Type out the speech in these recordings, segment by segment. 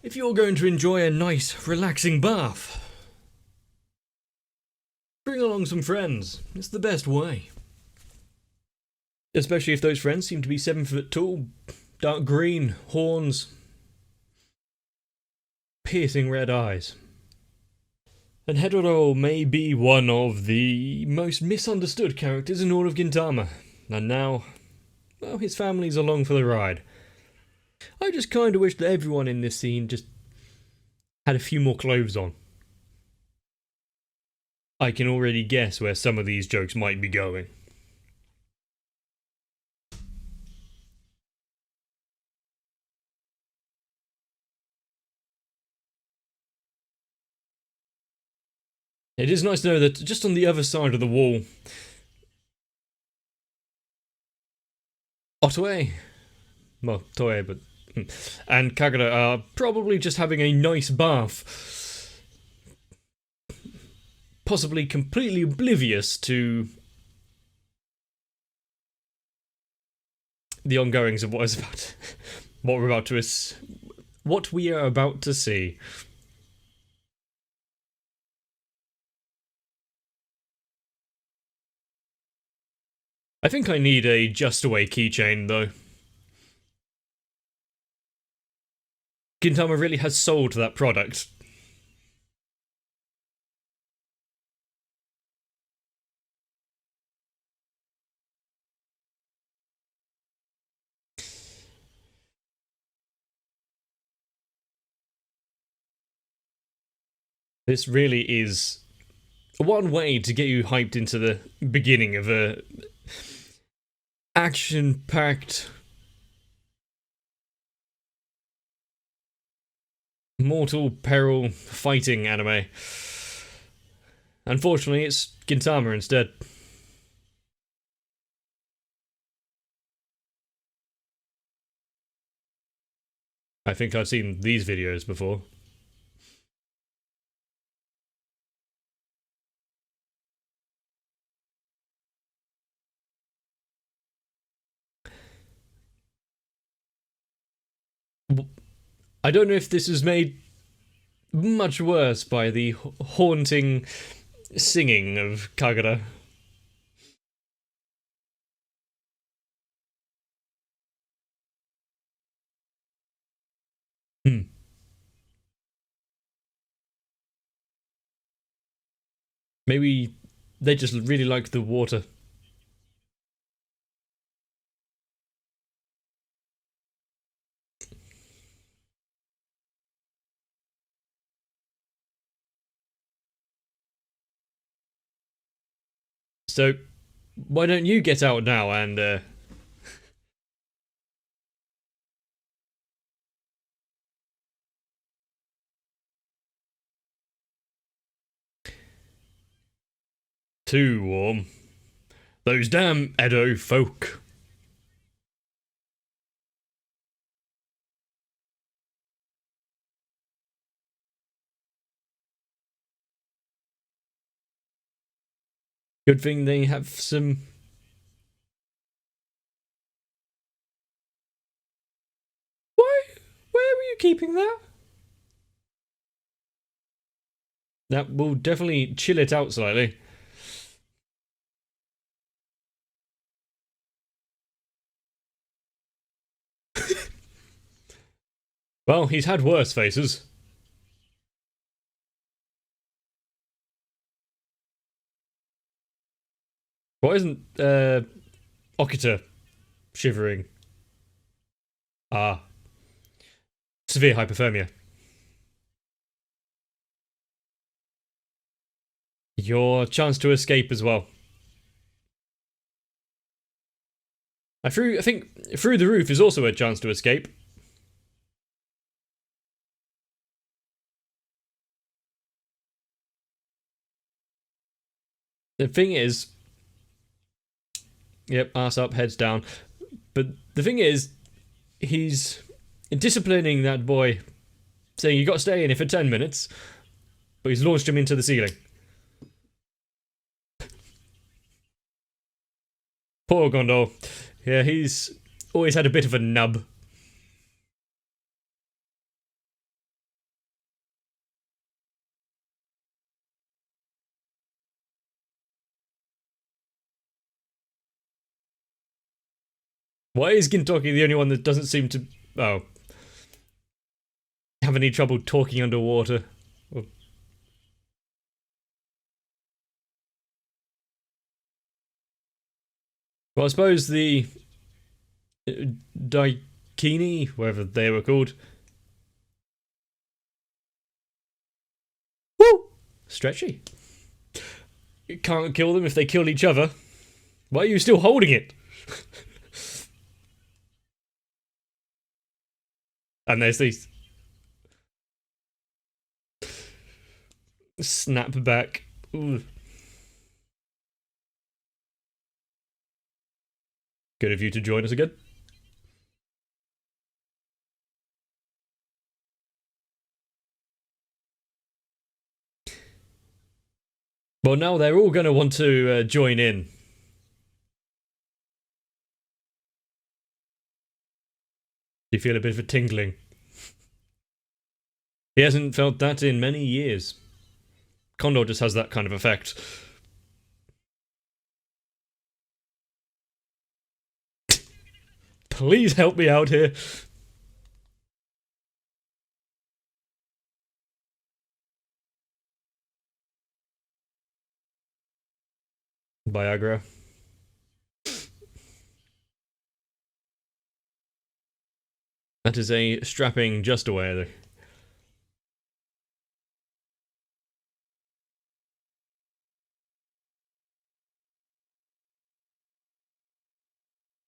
if you're going to enjoy a nice, relaxing bath, bring along some friends. It's the best way. Especially if those friends seem to be 7 foot tall, dark green, horns, piercing red eyes. And Hedoro may be one of the most misunderstood characters in all of Gintama, and now, well, his family's along for the ride. I just kinda wish that everyone in this scene just had a few more clothes on. I can already guess where some of these jokes might be going. It is nice to know that just on the other side of the wall, Otoe, well, Toei, but and Kagura are probably just having a nice bath, possibly completely oblivious to the ongoings of what we are about to see. I think I need a Just Away keychain, though. Gintama really has sold that product. This really is one way to get you hyped into the beginning of a action-packed, mortal peril fighting anime. Unfortunately, it's Gintama instead. I think I've seen these videos before. I don't know if this is made much worse by the haunting singing of Kagura. Maybe they just really like the water. So, why don't you get out now and, too warm. Those damn Edo folk. Good thing they have some... Why? Where were you keeping that? That will definitely chill it out slightly. Well, he's had worse faces. Why isn't, Okita shivering? Ah. Severe hypothermia. Your chance to escape as well. I think through the roof is also a chance to escape. The thing is... Yep, ass up, heads down. But the thing is, he's disciplining that boy, saying you got to stay in here for 10 minutes, but he's launched him into the ceiling. Poor Gondor. Yeah, he's always had a bit of a nub. Why is Gintoki the only one that doesn't seem to... Oh. Have any trouble talking underwater? Well, I suppose the... Daikini, whatever they were called. Woo! Stretchy. You can't kill them if they kill each other. Why are you still holding it? And there's these... Snap back. Ooh. Good of you to join us again. Well, now they're all going to want to join in. Do you feel a bit of a tingling? He hasn't felt that in many years. Condor just has that kind of effect. Please help me out here. Viagra. That is a strapping just away there.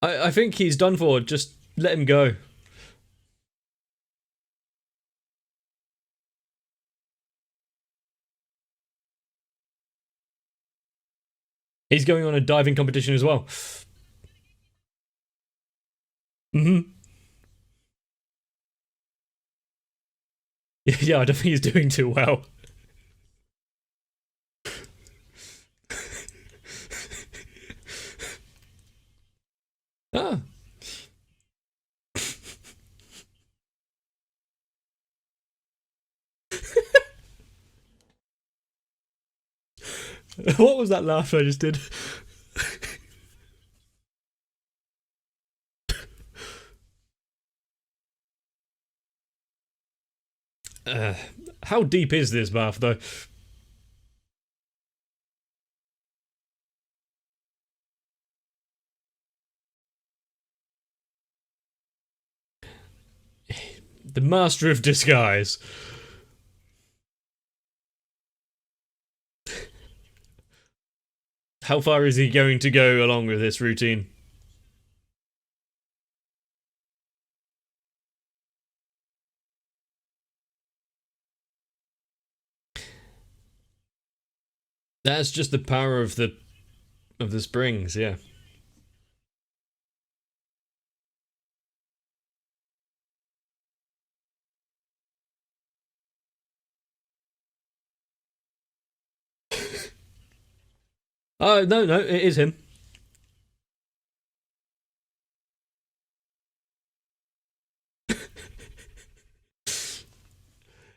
I think he's done for. Just let him go. He's going on a diving competition as well. Mm-hmm. Yeah, I don't think he's doing too well. Ah. What was that laugh I just did? How deep is this bath, though? The master of disguise. How far is he going to go along with this routine? That's just the power of the springs, yeah. Oh, no, it is him.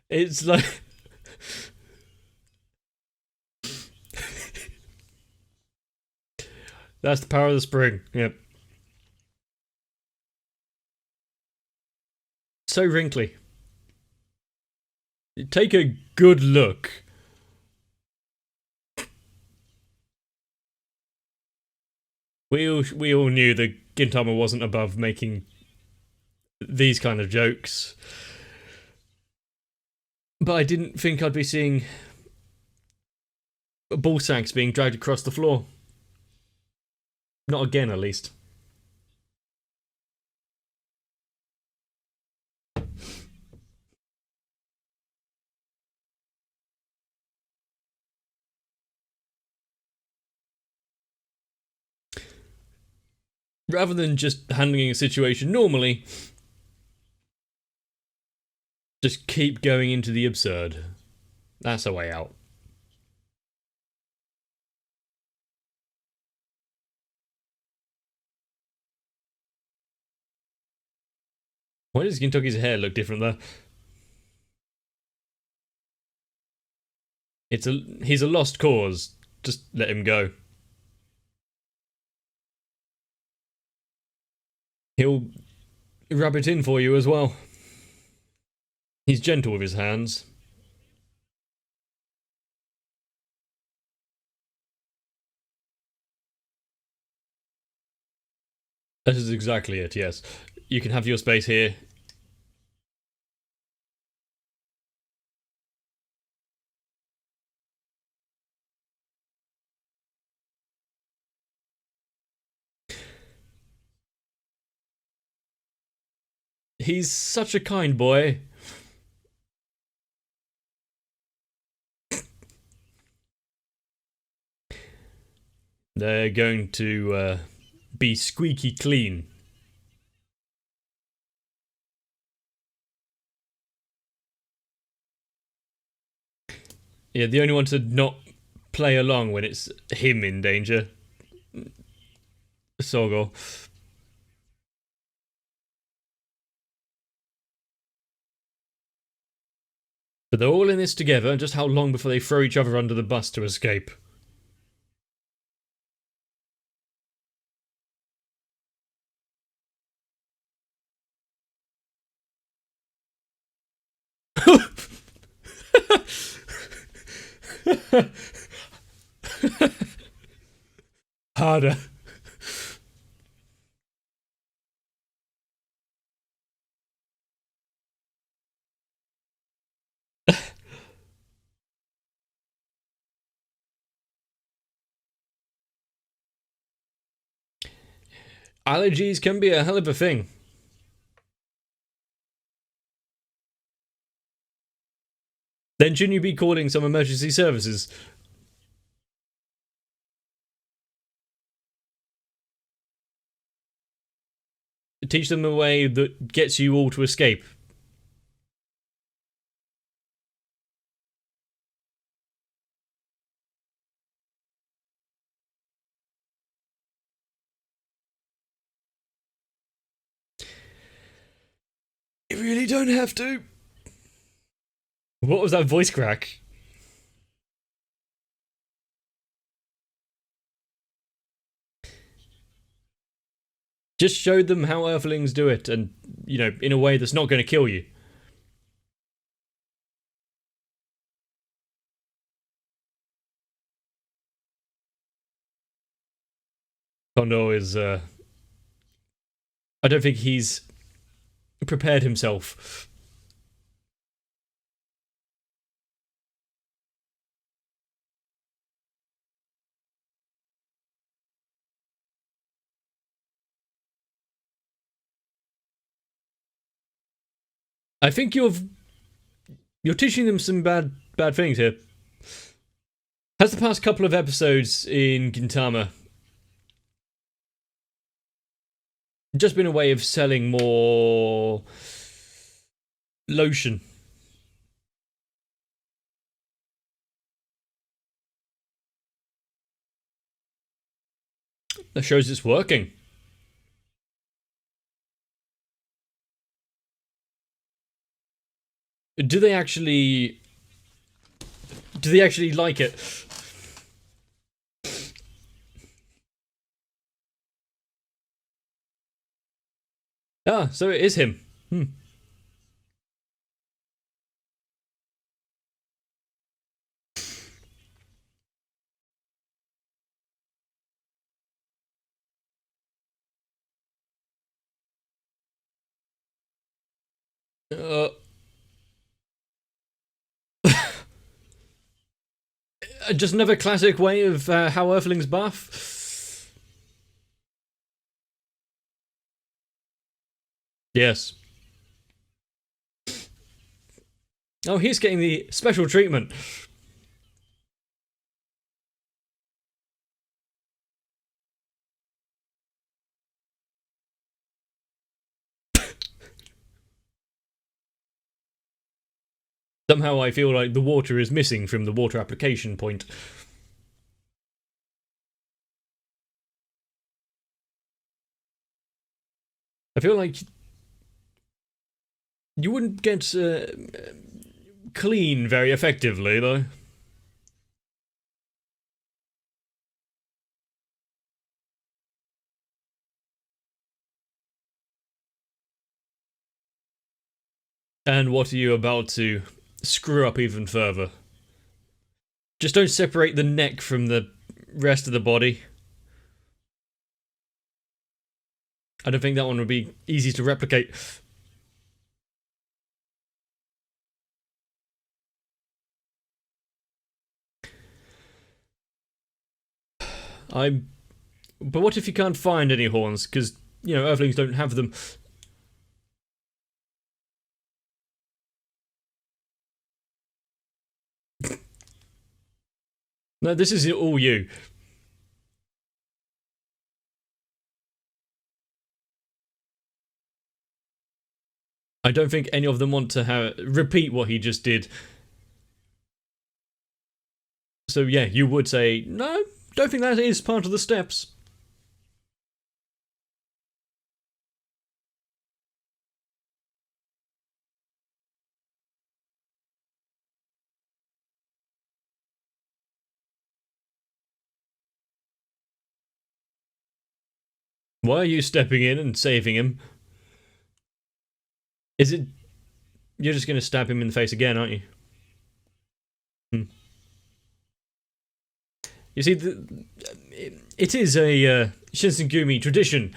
It's like... That's the power of the spring, yep. So wrinkly. Take a good look. We all knew that Gintama wasn't above making these kind of jokes. But I didn't think I'd be seeing ball sacks being dragged across the floor. Not again, at least. Rather than just handling a situation normally, just keep going into the absurd. That's a way out. Why does Gintoki's hair look different there? He's a lost cause. Just let him go. He'll rub it in for you as well. He's gentle with his hands. That is exactly it, yes. You can have your space here. He's such a kind boy. They're going to be squeaky clean. Yeah, the only one to not play along when it's him in danger. Sogo. But they're all in this together, just how long before they throw each other under the bus to escape? Harder. Allergies can be a hell of a thing. Then shouldn't you be calling some emergency services? Teach them a way that gets you all to escape. You really don't have to. What was that voice crack? Just show them how Earthlings do it, and, you know, in a way that's not going to kill you. Kondo is, I don't think he's prepared himself. I think you're teaching them some bad things here. Has the past couple of episodes in Gintama just been a way of selling more lotion? That shows it's working. Do they actually like it? Ah, so it is him. Hmm. Uh, just another classic way of how Earthlings buff. Yes. Oh, he's getting the special treatment. Somehow I feel like the water is missing from the water application point. I feel like you wouldn't get clean very effectively, though. And what are you about to screw up even further? Just don't separate the neck from the rest of the body. I don't think that one would be easy to replicate. I'm. But what if you can't find any horns? Because, you know, Earthlings don't have them. No, this is all you. I don't think any of them want to repeat what he just did. So yeah, you would say, no, don't think that is part of the steps. Why are you stepping in and saving him? Is it... You're just gonna stab him in the face again, aren't you? Hmm. You see, it is a Shinsengumi tradition,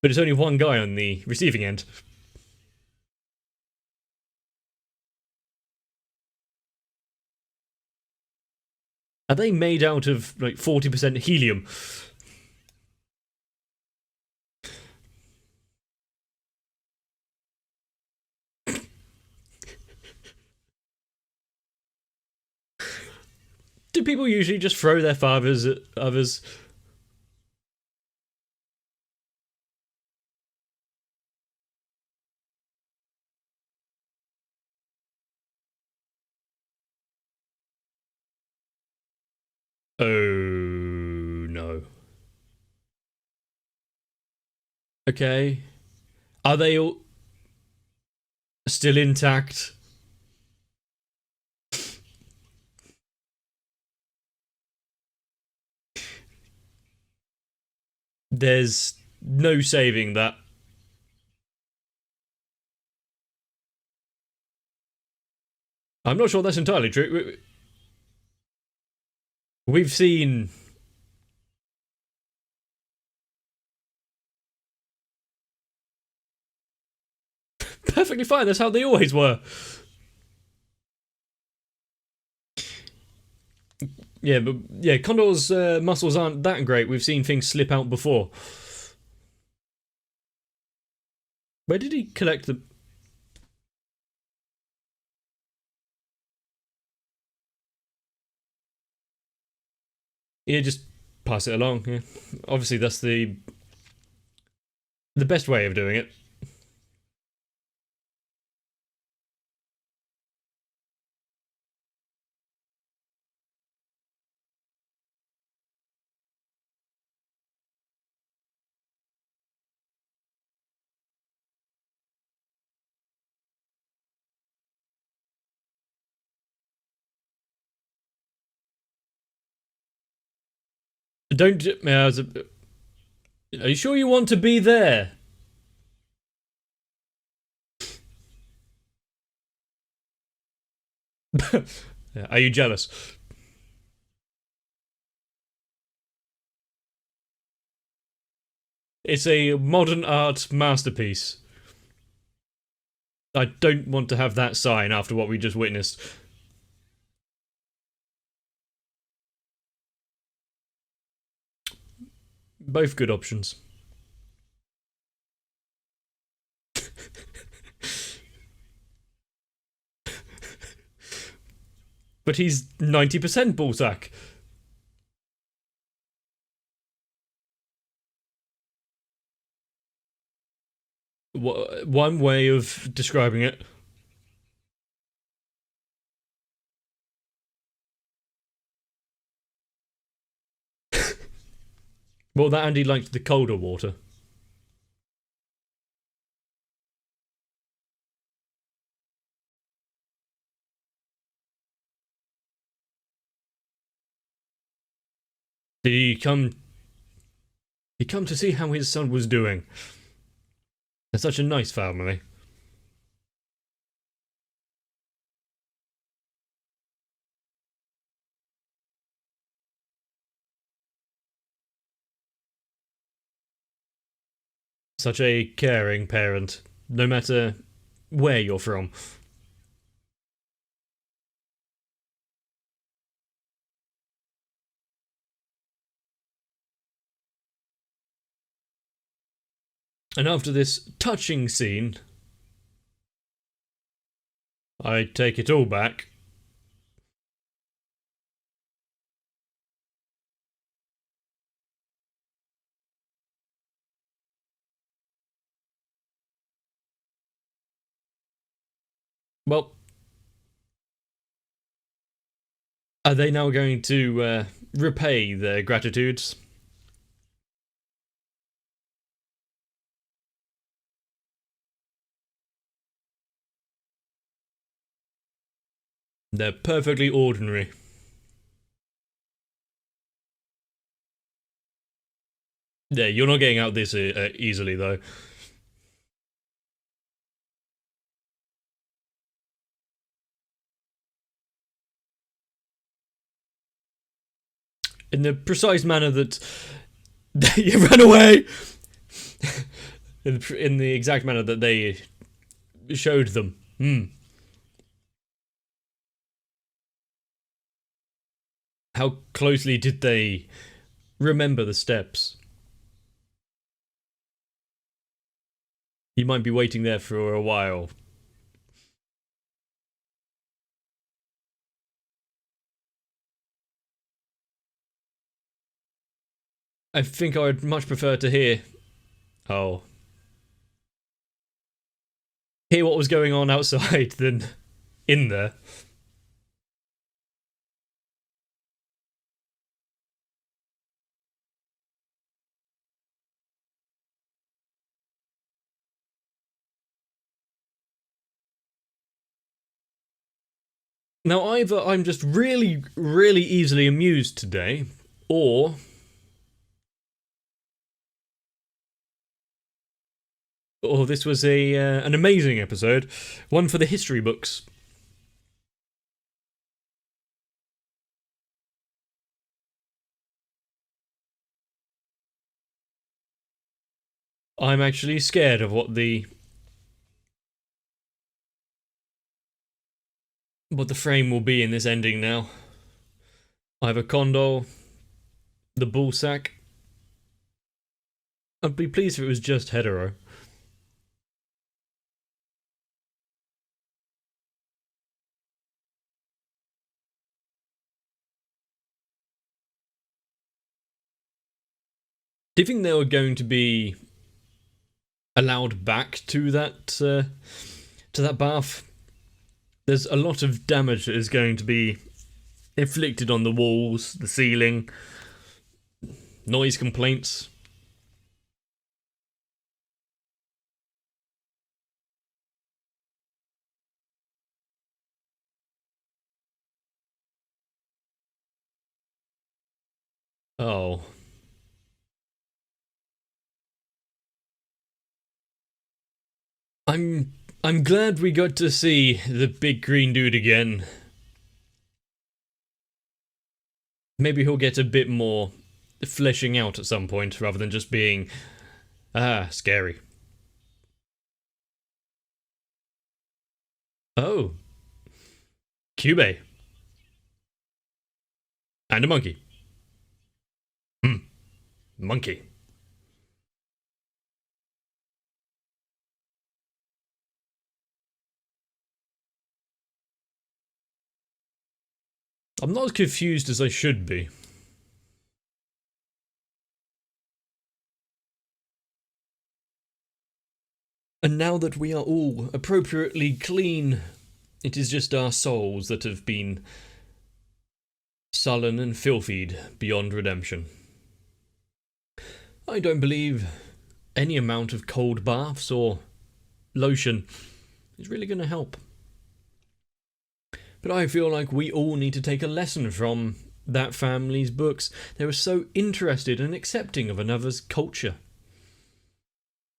but it's only one guy on the receiving end. Are they made out of, like, 40% helium? Do people usually just throw their fathers at others? Oh no. Okay. Are they all still intact? There's no saving that. I'm not sure that's entirely true. We've seen... Perfectly fine, that's how they always were. Yeah, but yeah, Condor's muscles aren't that great. We've seen things slip out before. Where did he collect the... Yeah, just pass it along. Yeah. Obviously, that's the best way of doing it. Don't... are you sure you want to be there? Yeah, are you jealous? It's a modern art masterpiece. I don't want to have that sign after what we just witnessed. Both good options. But he's 90% ballsack. One way of describing it. Well, that Andy liked the colder water. Did he come? He come to see how his son was doing. They're such a nice family. Such a caring parent, no matter where you're from. And after this touching scene, I take it all back. Well, are they now going to repay their gratitudes? They're perfectly ordinary. Yeah, you're not getting out this easily, though. In the precise manner that you ran away. in the exact manner that they showed them. How closely did they remember the steps? You might be waiting there for a while. I think I would much prefer to hear. Oh. Hear what was going on outside than in there. Now, either I'm just really, really easily amused today, or this was an amazing episode, one for the history books. I'm actually scared of what the frame will be in this ending now. Either Condor, the Bullsack. I'd be pleased if it was just hetero. Do you think they were going to be allowed back to that bath? There's a lot of damage that is going to be inflicted on the walls, the ceiling, noise complaints. Oh. I'm glad we got to see the big green dude again. Maybe he'll get a bit more fleshing out at some point rather than just being scary. Oh. Cube. And a monkey. Monkey. I'm not as confused as I should be. And now that we are all appropriately clean, it is just our souls that have been sullen and filthied beyond redemption. I don't believe any amount of cold baths or lotion is really going to help. But I feel like we all need to take a lesson from that family's books. They were so interested and accepting of another's culture,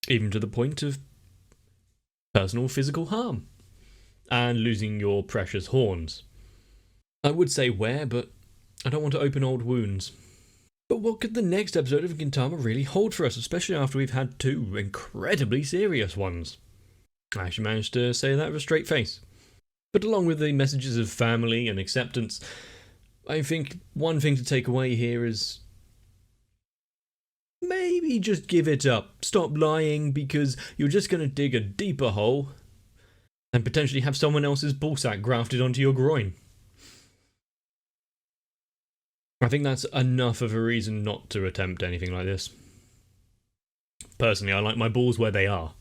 even to the point of personal physical harm and losing your precious horns. I would say wear, but I don't want to open old wounds. But what could the next episode of Gintama really hold for us, especially after we've had two incredibly serious ones? I actually managed to say that with a straight face. But along with the messages of family and acceptance, I think one thing to take away here is maybe just give it up. Stop lying, because you're just going to dig a deeper hole and potentially have someone else's ballsack grafted onto your groin. I think that's enough of a reason not to attempt anything like this. Personally, I like my balls where they are.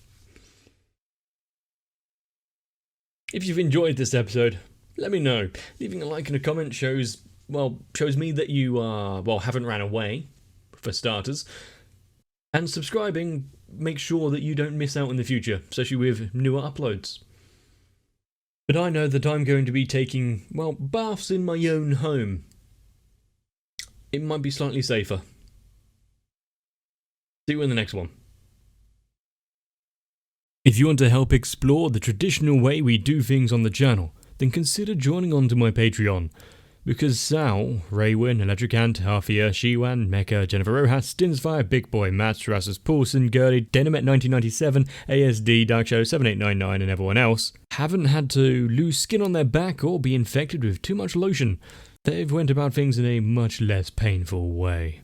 If you've enjoyed this episode, let me know. Leaving a like and a comment shows me that you haven't ran away, for starters. And subscribing makes sure that you don't miss out in the future, especially with newer uploads. But I know that I'm going to be taking, baths in my own home. It might be slightly safer. See you in the next one. If you want to help explore the traditional way we do things on the channel, then consider joining onto my Patreon. Because Sal, Raywin, Electric Ant, Harfia, Shiwan, Mecha, Jennifer Rojas, Stinsfire, Big Boy, Mats, Rassus, Paulson, Gurley, Dynamite 1997, ASD, Dark Shadow 7899 and everyone else haven't had to lose skin on their back or be infected with too much lotion. They've went about things in a much less painful way.